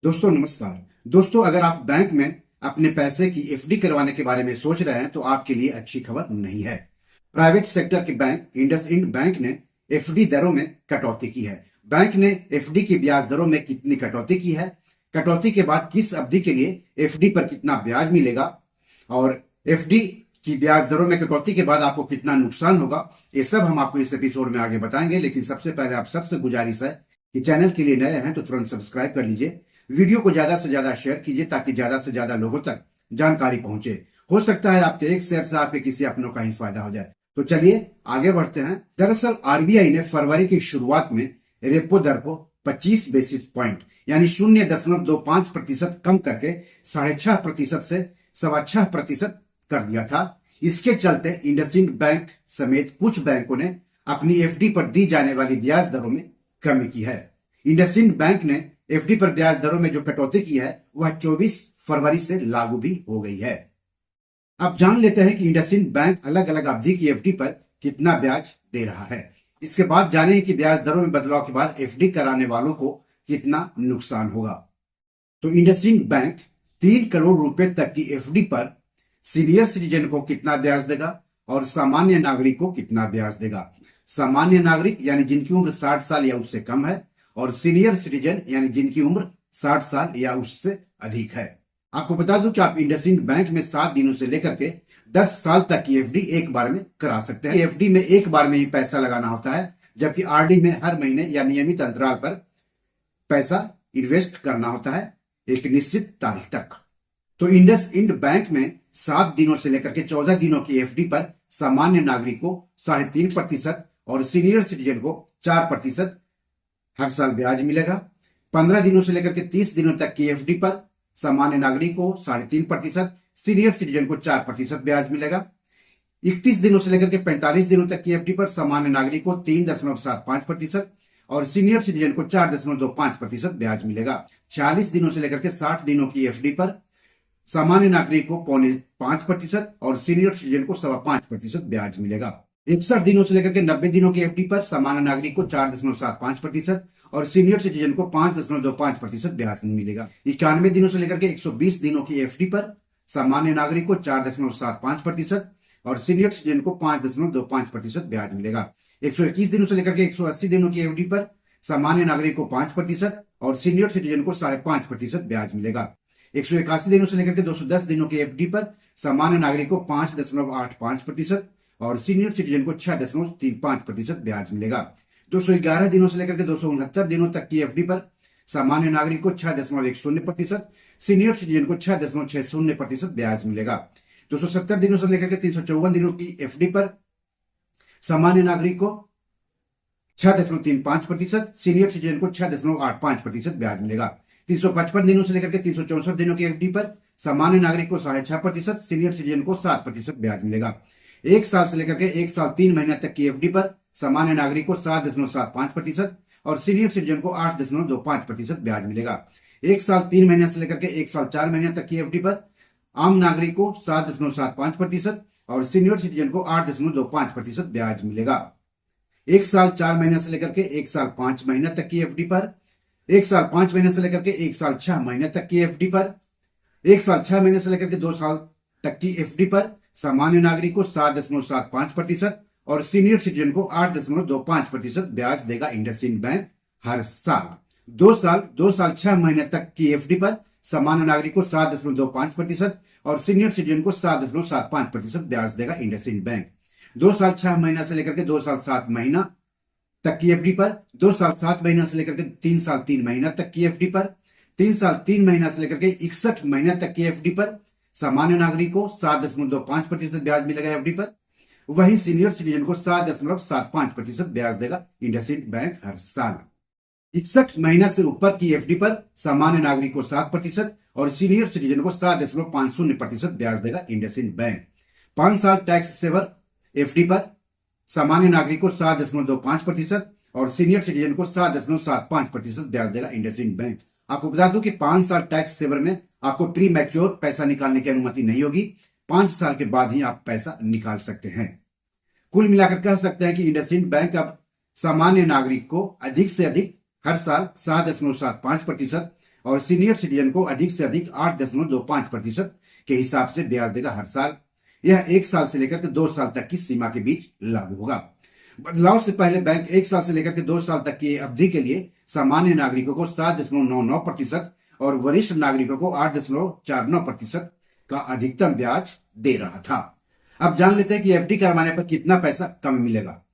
दोस्तों नमस्कार। दोस्तों अगर आप बैंक में अपने पैसे की एफडी करवाने के बारे में सोच रहे हैं तो आपके लिए अच्छी खबर नहीं है। प्राइवेट सेक्टर के बैंक इंडसइंड बैंक ने एफडी दरों में कटौती की है। बैंक ने एफडी की ब्याज दरों में कितनी कटौती की है, कटौती के बाद किस अवधि के लिए एफडी पर कितना ब्याज मिलेगा और एफडी की ब्याज दरों में कटौती के बाद आपको कितना नुकसान होगा, ये सब हम आपको इस एपिसोड में आगे बताएंगे। लेकिन सबसे पहले आप सबसे गुजारिश है कि चैनल के लिए नए हैं तो तुरंत सब्सक्राइब कर लीजिए, वीडियो को ज्यादा से ज्यादा शेयर कीजिए ताकि ज्यादा से ज्यादा लोगों तक जानकारी पहुंचे। हो सकता है आपके एक शेयर से आपके किसी अपनों का ही फायदा हो जाए। तो चलिए आगे बढ़ते हैं। दरअसल आरबीआई ने फरवरी की शुरुआत में रेपो दर को 25 बेसिस पॉइंट यानी 0.25% कम करके 6.5% से 6.25% कर दिया था। इसके चलते इंडसइंड बैंक समेत कुछ बैंकों ने अपनी एफडी पर दी जाने वाली ब्याज दरों में कमी की है। इंडसइंड बैंक ने एफडी पर ब्याज दरों में जो कटौती की है वह 24 फरवरी से लागू भी हो गई है। अब जान लेते हैं कि इंडसइंड बैंक अलग अलग अवधि की एफडी पर कितना ब्याज दे रहा है। इसके बाद जानें कि ब्याज दरों में बदलाव के बाद एफडी कराने वालों को कितना नुकसान होगा। तो इंडसइंड बैंक 3 करोड़ रुपए तक की एफडी पर सीनियर सिटीजन को कितना ब्याज देगा और सामान्य नागरिक को कितना ब्याज देगा। सामान्य नागरिक यानी जिनकी उम्र 60 साल या उससे कम है और सीनियर सिटीजन यानी जिनकी उम्र 60 साल या उससे अधिक है। आपको बता दूं कि आप इंडसइंड बैंक में 7 दिनों से लेकर के 10 साल तक की एफडी एक बार में करा सकते हैं। एफडी में एक बार में ही पैसा लगाना होता है, जबकि आरडी में हर महीने या नियमित अंतराल पर पैसा इन्वेस्ट करना होता है एक निश्चित तारीख तक। तो इंडसइंड बैंक में 7 दिनों से लेकर के 14 दिनों की एफडी पर सामान्य नागरिक को 3.5% और सीनियर सिटीजन को 4% हर साल ब्याज मिलेगा। 15 दिनों से लेकर के 30 दिनों तक की एफडी पर सामान्य नागरिक को 3.5%, सीनियर सिटीजन को 4% ब्याज मिलेगा। 31 दिनों से लेकर के 45 दिनों तक की एफडी पर सामान्य नागरिक को 3.75% और सीनियर सिटीजन को 4.25% ब्याज मिलेगा। 40 दिनों से लेकर के 60 दिनों की एफडी पर सामान्य नागरिक को 0.5% और सीनियर सिटीजन को 5.25% ब्याज मिलेगा। 61 दिनों से लेकर के 90 दिनों की एफडी पर सामान्य नागरिक को 4.75% और सीनियर सिटीजन को 5.25% ब्याज मिलेगा। 91 दिनों से लेकर के 120 दिनों की एफडी पर सामान्य नागरिक को 4.75% और सीनियर सिटीजन को 5.25% ब्याज मिलेगा। 121 दिनों से लेकर के 180 दिनों की एफडी पर सामान्य नागरिक को 5% और सीनियर सिटीजन को 5.5% ब्याज मिलेगा। 181 दिनों से लेकर के 210 दिनों की एफडी पर सामान्य नागरिक को 5.85% और सीनियर सिटीजन को 6.35% ब्याज मिलेगा। 211 दिनों से लेकर के 269 दिनों तक की एफडी पर सामान्य नागरिक को 6.10%, सीनियर सिटीजन को 6.60% ब्याज मिलेगा। 270 दिनों से लेकर के 354 दिनों की एफडी पर सामान्य नागरिक को 6.35%, सीनियर सिटीजन को 6.85% ब्याज मिलेगा। 355 दिनों से लेकर के 364 दिनों की एफडी पर सामान्य नागरिक को 6.5%, सीनियर सिटीजन को 7% ब्याज मिलेगा। 1 साल से लेकर के 1 साल 3 महीने तक की एफडी पर सामान्य नागरिक को 7.75% और सीनियर सिटीजन को 8.25% ब्याज मिलेगा। 1 साल 3 महीने से लेकर के 1 साल 4 महीने तक की एफडी पर आम नागरिक को 7.75% और सीनियर सिटीजन को 8.25% ब्याज मिलेगा। 1 साल 4 महीने से लेकर के 1 साल 5 महीने तक की एफडी पर 1 साल 5 महीने से लेकर के 1 साल 6 महीने तक की एफडी पर 1 साल 6 महीने से लेकर के 2 साल तक की एफडी पर सामान्य नागरिक को 7.75% और सीनियर सिटीजन को 8.25% ब्याज देगा इंडसइंड बैंक हर साल। 2 साल 6 महीने तक की एफडी पर सामान्य नागरिक को 7.25% और सीनियर सिटीजन को 7.75% ब्याज देगा इंडसइंड बैंक। 2 साल 6 महीना से लेकर के 2 साल 7 महीना तक की एफडी पर 2 साल 7 महीना से लेकर के 3 साल 3 महीना तक की एफडी पर 3 साल 3 महीना से लेकर के 61 महीना तक की एफडी पर सामान्य नागरिक को 7.25% ब्याज मिलेगा एफडी पर। वहीं सीनियर सिटीजन को 7.75% ब्याज देगा इंडसइंड बैंक हर साल। 61 महीना से ऊपर की एफडी पर सामान्य नागरिक को 7% और सीनियर सिटीजन को 7.50% ब्याज देगा इंडसइंड बैंक। 5 साल टैक्स सेवर एफडी पर सामान्य नागरिक को 7.25% और सीनियर सिटीजन को 7.75% ब्याज देगा इंडसइंड बैंक। आपको बता दूं कि 5 साल टैक्स सेवर में आपको प्री मैच्योर पैसा निकालने की अनुमति नहीं होगी। 5 साल के बाद ही आप पैसा निकाल सकते हैं। कुल मिलाकर कह सकते हैं कि इंडसइंड बैंक अब सामान्य नागरिक को अधिक से अधिक हर साल 7.75% और सीनियर सिटीजन को अधिक से अधिक 8.25% के हिसाब से ब्याज देगा हर साल। यह 1 साल से लेकर के 2 साल तक की सीमा के बीच लागू होगा। बदलाव से पहले बैंक 1 साल से लेकर के 2 साल तक की अवधि के लिए सामान्य नागरिकों को 7.99% और वरिष्ठ नागरिकों को 8.49% का अधिकतम ब्याज दे रहा था। अब जान लेते हैं कि एफडी करवाने पर कितना पैसा कम मिलेगा।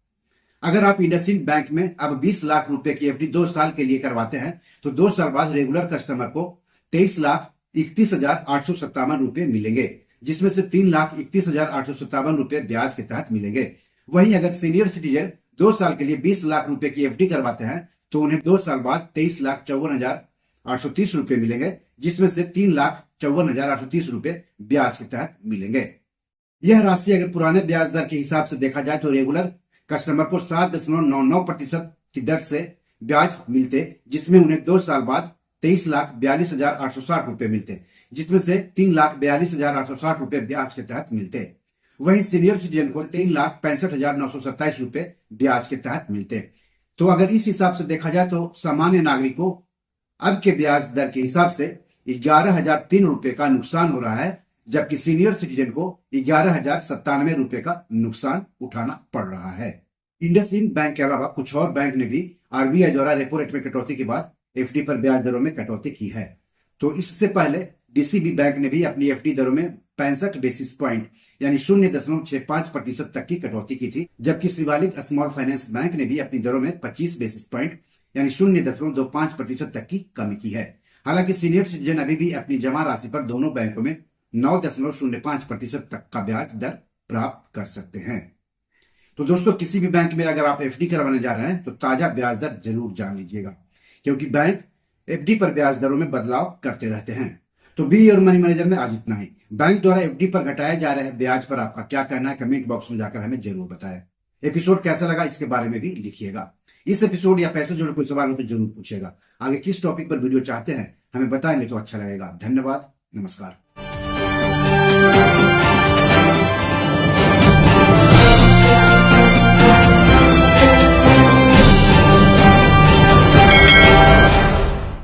अगर आप इंडसइंड बैंक में अब 20 लाख रुपए की एफडी 2 साल के लिए करवाते हैं तो 2 साल बाद रेगुलर कस्टमर को 23,31,857 रुपए मिलेंगे, जिसमें से 3,31,857 रुपए ब्याज के तहत मिलेंगे। वहीं अगर सीनियर सिटीजन 2 साल के लिए 20 लाख रुपए की एफडी करवाते हैं तो उन्हें 2 साल बाद 23,54,830 रुपए मिलेंगे, जिसमें से 3,54,830 रुपए ब्याज के तहत मिलेंगे। यह राशि अगर पुराने ब्याज दर के हिसाब से देखा जाए तो रेगुलर कस्टमर को 7.99% की दर से ब्याज मिलते, जिसमें उन्हें 2 साल बाद 23,42,860 रुपए मिलते, जिसमें से 3,42,860 रुपए ब्याज के तहत मिलते। वहीं सीनियर सिटीजन को 3,65,927 रुपए ब्याज के तहत मिलते। तो अगर इस हिसाब से देखा जाए तो सामान्य नागरिक को अब के ब्याज दर के हिसाब से 11,003 रुपए का नुकसान हो रहा है, जबकि सीनियर सिटीजन को 11,097 रुपए का नुकसान उठाना पड़ रहा है। इंडसइंड बैंक के अलावा कुछ और बैंक ने भी आरबीआई द्वारा रेपो रेट में कटौती के बाद एफडी पर ब्याज दरों में कटौती की है। तो इससे पहले डीसीबी बैंक ने भी अपनी एफडी दरों में 65 बेसिस पॉइंट यानी 0.65% तक की कटौती की थी, जबकि शिवालिक स्मॉल फाइनेंस बैंक ने भी अपनी दरों में 25 बेसिस पॉइंट यानी 0.25% तक की कमी की है। हालांकि सीनियर सिटीजन अभी भी अपनी जमा राशि पर दोनों बैंकों में 9.05% तक का ब्याज दर प्राप्त कर सकते हैं। तो दोस्तों, किसी भी बैंक में अगर आप एफडी करवाने जा रहे हैं तो ताजा ब्याज दर जरूर जान लीजिएगा, क्योंकि बैंक एफडी पर ब्याज दरों में बदलाव करते रहते हैं। तो बी योर मनी मैनेजर में आज इतना ही। बैंक द्वारा एफडी पर घटाए जा रहे ब्याज पर आपका क्या कहना है, कमेंट बॉक्स में जाकर हमें जरूर बताएं। एपिसोड कैसा लगा इसके बारे में भी लिखिएगा। इस एपिसोड या पैसे जुड़े कोई सवाल हो तो जरूर पूछिएगा। आगे किस टॉपिक पर वीडियो चाहते हैं हमें बताएंगे तो अच्छा लगेगा। धन्यवाद, नमस्कार।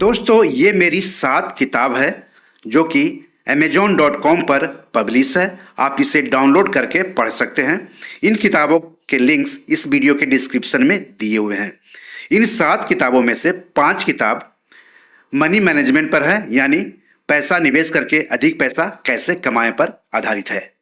दोस्तों, ये मेरी 7 किताब है जो कि amazon.com पर पब्लिश है। आप इसे डाउनलोड करके पढ़ सकते हैं। इन किताबों के लिंक्स इस वीडियो के डिस्क्रिप्शन में दिए हुए हैं। इन 7 किताबों में से 5 किताब मनी मैनेजमेंट पर है, यानी पैसा निवेश करके अधिक पैसा कैसे कमाएं पर आधारित है।